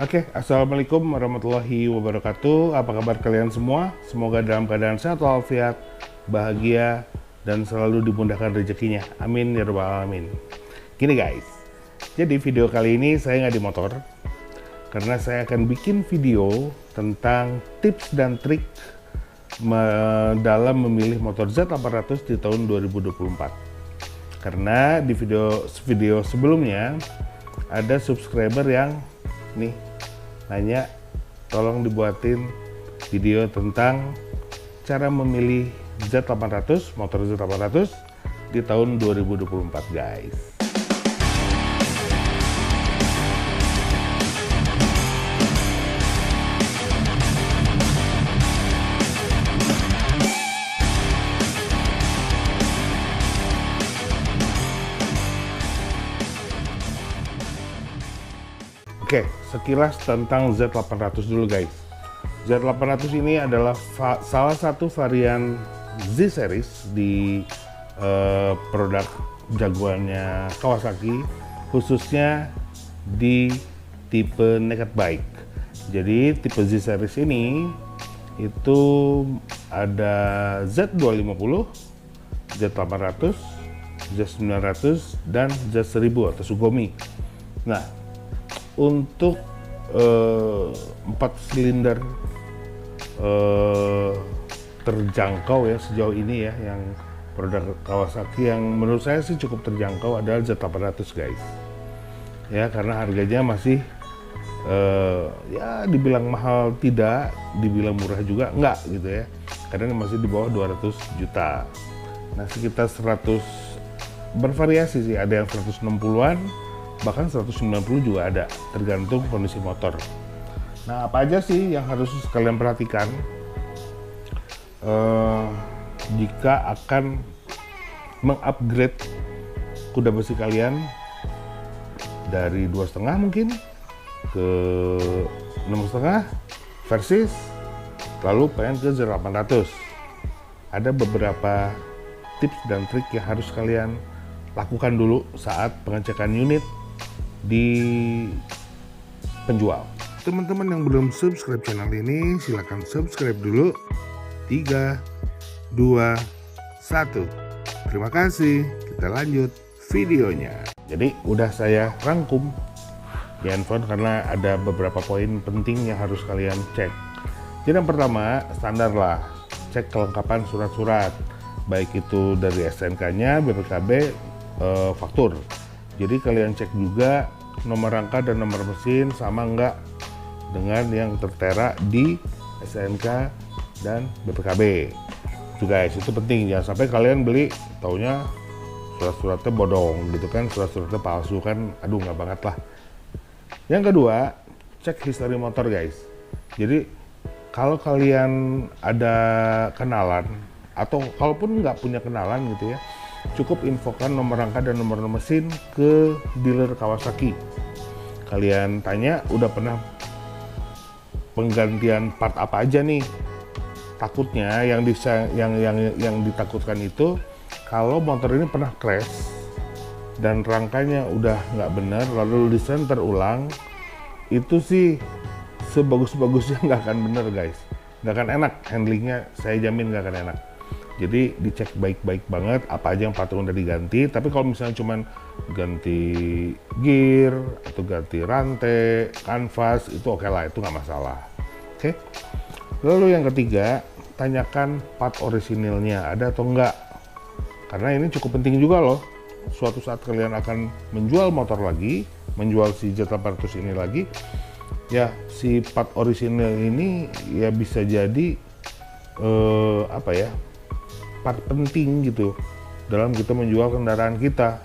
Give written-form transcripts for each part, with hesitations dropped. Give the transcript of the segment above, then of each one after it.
Oke, Assalamualaikum warahmatullahi wabarakatuh. Apa kabar kalian semua? Semoga dalam keadaan sehat walafiat, bahagia, dan selalu dimudahkan rezekinya. Amin ya rabbal alamin. Gini guys, jadi video kali ini saya nggak di motor, karena saya akan bikin video tentang tips dan trik dalam memilih motor Z800 di tahun 2024. Karena di video sebelumnya ada subscriber yang nih nanya tolong dibuatin video tentang cara memilih Z800, motor Z800 di tahun 2024 guys. Oke, sekilas tentang Z800 dulu guys. Z800 ini adalah salah satu varian Z series di produk jagoannya Kawasaki, khususnya di tipe naked bike. Jadi tipe Z series ini itu ada Z250, Z800, Z900, dan Z1000 atau Sugoi. Nah, untuk 4 silinder terjangkau ya sejauh ini ya, yang produk Kawasaki yang menurut saya sih cukup terjangkau adalah Z800 guys ya, karena harganya masih ya dibilang mahal tidak, dibilang murah juga enggak gitu ya, karena masih di bawah 200 juta. Nah, sekitar 100, bervariasi sih, ada yang 160-an bahkan 190 juga ada, tergantung kondisi motor. Nah, apa aja sih yang harus kalian perhatikan jika akan mengupgrade kuda besi kalian dari 2,5 mungkin ke 6,5 versus lalu pengen ke Z800. Ada beberapa tips dan trik yang harus kalian lakukan dulu saat pengecekan unit di penjual. Teman-teman yang belum subscribe channel ini, silahkan subscribe dulu. 3, 2, 1. Terima kasih. Kita lanjut videonya. Jadi udah saya rangkum di handphone karena ada beberapa poin penting yang harus kalian cek. Jadi yang pertama, standar lah, cek kelengkapan surat-surat, baik itu dari STNK-nya, BPKB, faktur. Jadi kalian cek juga nomor rangka dan nomor mesin sama enggak dengan yang tertera di STNK dan BPKB. Itu guys, itu penting, jangan sampai kalian beli taunya surat-suratnya bodong gitu kan, surat-suratnya palsu kan, aduh nggak banget lah. Yang kedua, cek history motor guys. Jadi kalau kalian ada kenalan atau kalaupun nggak punya kenalan gitu ya, cukup infokan nomor rangka dan nomor mesin ke dealer Kawasaki. Kalian tanya udah pernah penggantian part apa aja nih. Takutnya yang ditakutkan itu kalau motor ini pernah crash dan rangkanya udah nggak benar lalu desain terulang, itu sih sebagus-bagusnya nggak akan bener guys, nggak akan enak handlingnya, saya jamin nggak akan enak. Jadi dicek baik-baik banget apa aja yang patut udah diganti. Tapi kalau misalnya cuman ganti gear atau ganti rantai, kanvas, itu oke lah, itu nggak masalah. Oke. Lalu yang ketiga, tanyakan part orisinilnya ada atau enggak. Karena ini cukup penting juga loh. Suatu saat kalian akan menjual motor lagi, menjual si Z800 ini lagi, ya si part orisinil ini ya bisa jadi apa ya, part penting gitu dalam kita menjual kendaraan kita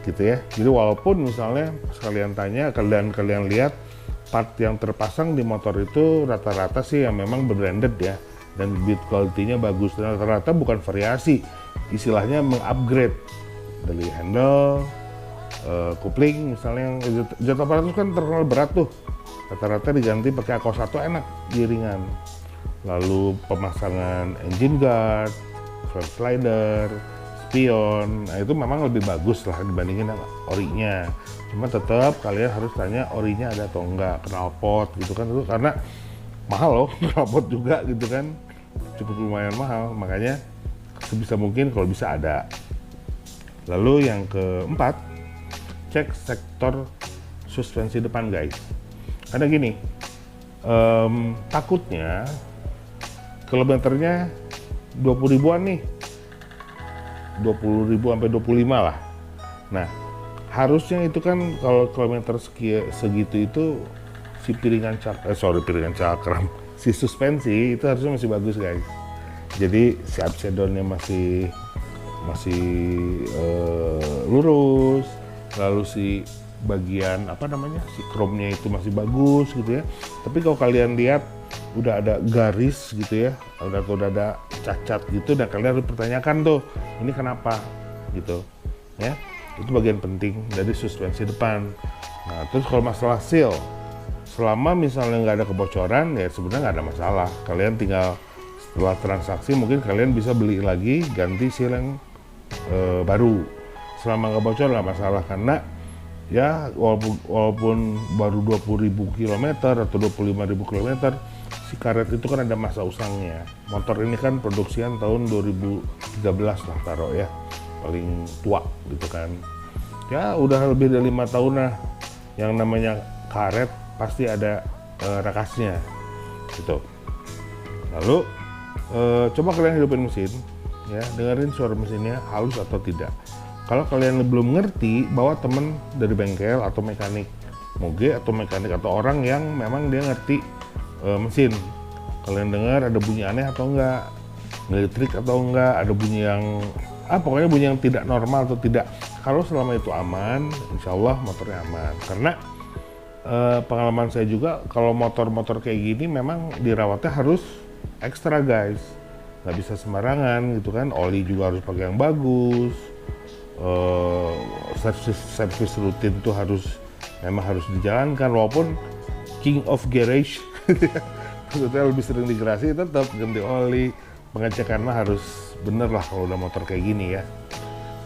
gitu ya. Jadi walaupun misalnya sekalian tanya, kalian lihat part yang terpasang di motor itu rata-rata sih yang memang branded ya, dan build quality-nya bagus, dan rata-rata bukan variasi, istilahnya mengupgrade dari handle, kopling. Misalnya yang Z800 kan terkenal berat tuh, rata-rata diganti pakai Akos 1 enak, ringan. Lalu pemasangan engine guard, front slider, spion, nah itu memang lebih bagus lah dibandingin orinya. Cuma tetap kalian harus tanya orinya ada atau enggak, knalpot gitu kan, itu karena mahal loh knalpot juga gitu kan, cukup lumayan mahal, makanya sebisa mungkin kalau bisa ada. Lalu yang keempat, cek sektor suspensi depan guys, karena gini, takutnya kilometernya 20 ribuan nih, 20 ribu sampai 25 lah. Nah, harusnya itu kan kalau kilometer segitu itu si piringan cakram, si suspensi itu harusnya masih bagus guys. Jadi si upside-downnya masih lurus, lalu si bagian si chrome-nya itu masih bagus gitu ya. Tapi kalau kalian lihat udah ada garis gitu ya, udah ada cacat gitu, dan kalian harus pertanyakan tuh ini kenapa gitu ya. Itu bagian penting dari suspensi depan. Nah, terus kalau masalah seal, selama misalnya nggak ada kebocoran ya sebenarnya nggak ada masalah. Kalian tinggal setelah transaksi mungkin kalian bisa beli lagi, ganti seal yang baru. Selama nggak bocor nggak masalah, karena ya walaupun baru 20.000 km atau 25.000 km, si karet itu kan ada masa usangnya. Motor ini kan produksian tahun 2013 lah taruh ya, paling tua gitu kan. Ya udah lebih dari 5 tahun lah. Yang namanya karet pasti ada rakasnya gitu. Lalu coba kalian hidupin mesin ya, dengerin suara mesinnya halus atau tidak. Kalau kalian belum ngerti, bawa temen dari bengkel atau mekanik moge atau mekanik atau orang yang memang dia ngerti mesin. Kalian dengar ada bunyi aneh atau enggak, ngelitrik atau enggak, ada bunyi yang pokoknya bunyi yang tidak normal atau tidak. Kalau selama itu aman, insya Allah motornya aman. Karena pengalaman saya juga, kalau motor-motor kayak gini memang dirawatnya harus ekstra guys, nggak bisa sembarangan gitu kan. Oli juga harus pakai yang bagus, servis rutin tuh memang harus dijalankan. Walaupun king of garage maksudnya lebih sering di garasi, tetap ganti oli, pengecekan mah harus bener lah kalau udah motor kayak gini ya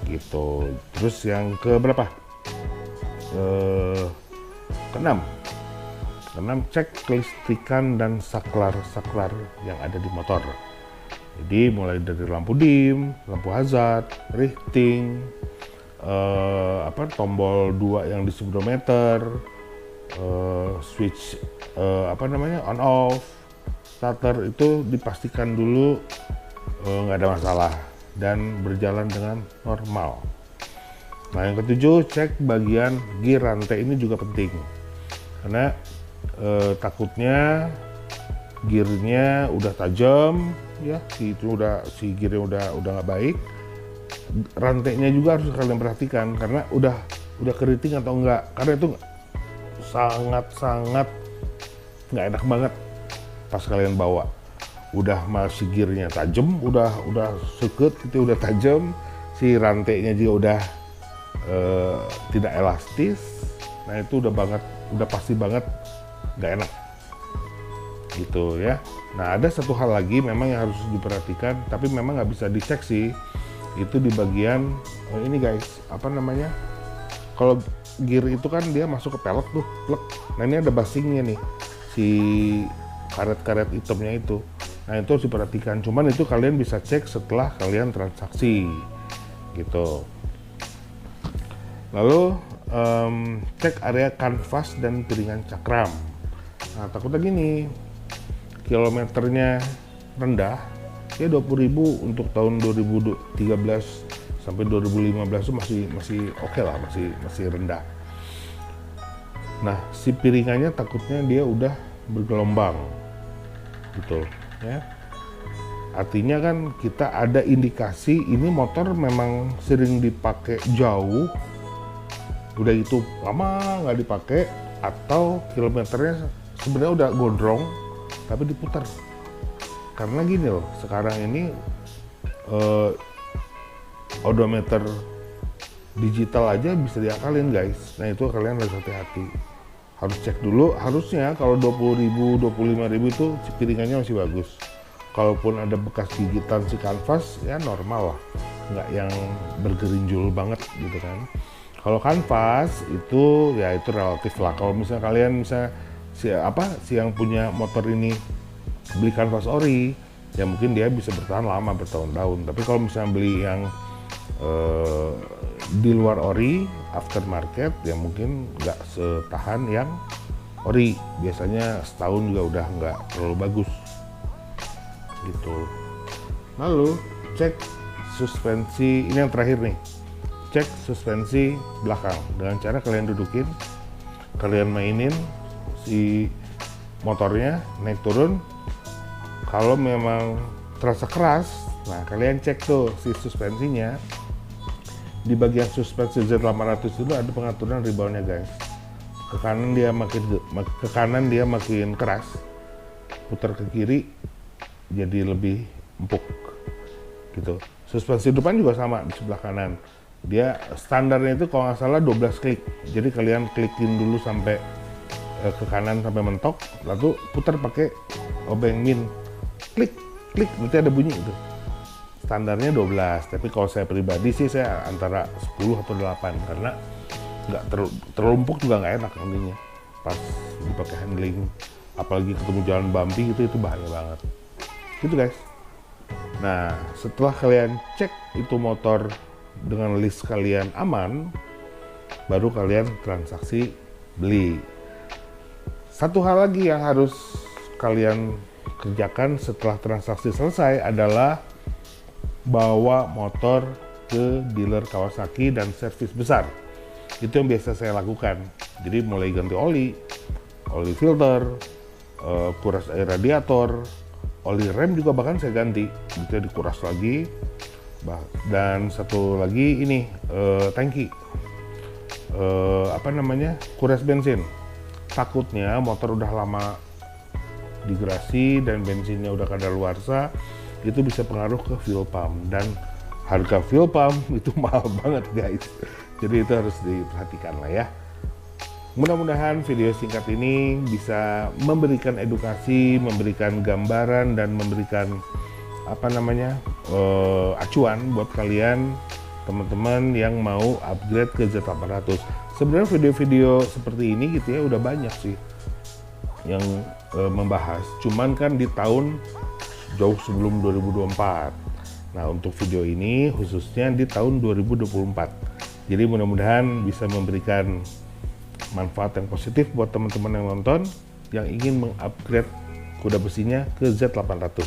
gitu. Terus yang ke berapa? Keenam, cek kelistrikan dan saklar yang ada di motor. Jadi mulai dari lampu dim, lampu hazard, righting, tombol 2 yang di speedometer, switch on off, starter itu dipastikan dulu nggak ada masalah dan berjalan dengan normal. Nah yang ketujuh, cek bagian gear rantai, ini juga penting karena takutnya gearnya udah tajam ya, si gearnya udah nggak baik. Rantainya juga harus kalian perhatikan karena udah keriting atau enggak, karena itu sangat nggak enak banget pas kalian bawa. Udah masih gearnya tajam, udah seket gitu, udah tajam, si rantainya juga udah tidak elastis. Nah itu udah pasti banget nggak enak gitu ya. Nah ada satu hal lagi memang yang harus diperhatikan, tapi memang nggak bisa dicek sih, itu di bagian ini guys, kalau gear itu kan dia masuk ke pelek tuh, plek. Nah ini ada basingnya nih, si karet-karet hitamnya itu. Nah itu harus diperhatikan, cuman itu kalian bisa cek setelah kalian transaksi gitu. Lalu cek area kanvas dan piringan cakram. Nah takutnya gini, kilometernya rendah ya, 20.000 untuk tahun 2013 sampai 2015 itu masih oke lah, masih rendah. Nah si piringannya takutnya dia udah bergelombang gitu ya. Artinya kan kita ada indikasi ini motor memang sering dipakai jauh, udah itu lama nggak dipakai, atau kilometernya sebenarnya udah gondrong tapi diputar. Karena gini loh, sekarang ini odometer digital aja bisa diakalin guys. Nah itu kalian harus hati-hati, harus cek dulu. Harusnya kalau 20.000, 25.000 itu piringannya masih bagus. Kalaupun ada bekas gigitan si kanvas ya normal lah, nggak yang bergerinjul banget gitu kan. Kalau kanvas itu ya itu relatif lah. Kalau misalnya kalian si yang punya motor ini beli kanvas ori, ya mungkin dia bisa bertahan lama bertahun-tahun. Tapi kalau misalnya beli yang di luar ori aftermarket, ya mungkin nggak setahan yang ori. Biasanya setahun juga udah nggak terlalu bagus gitu. Lalu cek suspensi, ini yang terakhir nih, cek suspensi belakang dengan cara kalian dudukin, kalian mainin si motornya naik turun. Kalau memang terasa keras, nah kalian cek tuh si suspensinya. Di bagian suspensi Z800 itu ada pengaturan reboundnya guys. Ke kanan dia makin keras, putar ke kiri jadi lebih empuk gitu. Suspensi depan juga sama di sebelah kanan. Dia standarnya itu kalau nggak salah 12 klik. Jadi kalian klikin dulu sampai ke kanan sampai mentok, lalu putar pakai obeng min. Klik, klik, berarti ada bunyi itu. Standarnya 12, tapi kalau saya pribadi sih saya antara 10 atau 8 karena nggak terlalu empuk juga nggak enak nantinya pas dipakai handling, apalagi ketemu jalan bumpy itu bahaya banget gitu guys. Nah setelah kalian cek itu motor dengan list kalian aman, baru kalian transaksi beli. Satu hal lagi yang harus kalian kerjakan setelah transaksi selesai adalah bawa motor ke dealer Kawasaki dan servis besar. Itu yang biasa saya lakukan. Jadi mulai ganti oli filter, kuras air radiator, oli rem juga bahkan saya ganti. Itu dikuras lagi. Dan satu lagi ini tangki, kuras bensin. Takutnya motor udah lama digerasi dan bensinnya udah kadaluarsa, itu bisa pengaruh ke fuel pump, dan harga fuel pump itu mahal banget guys. Jadi itu harus diperhatikan lah ya. Mudah-mudahan video singkat ini bisa memberikan edukasi, memberikan gambaran, dan memberikan acuan buat kalian teman-teman yang mau upgrade ke Z800. Sebenarnya video-video seperti ini gitu ya udah banyak sih yang membahas, cuman kan di tahun jauh sebelum 2024. Nah untuk video ini khususnya di tahun 2024. Jadi mudah-mudahan bisa memberikan manfaat yang positif buat teman-teman yang nonton yang ingin mengupgrade kuda besinya ke Z800.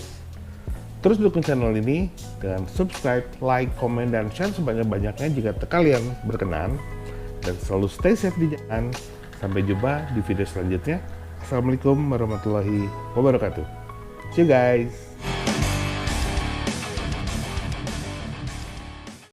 Terus dukung channel ini dengan subscribe, like, komen, dan share sebanyak-banyaknya jika kalian berkenan. Dan selalu stay safe di jalan. Sampai jumpa di video selanjutnya. Assalamualaikum warahmatullahi wabarakatuh. See you guys.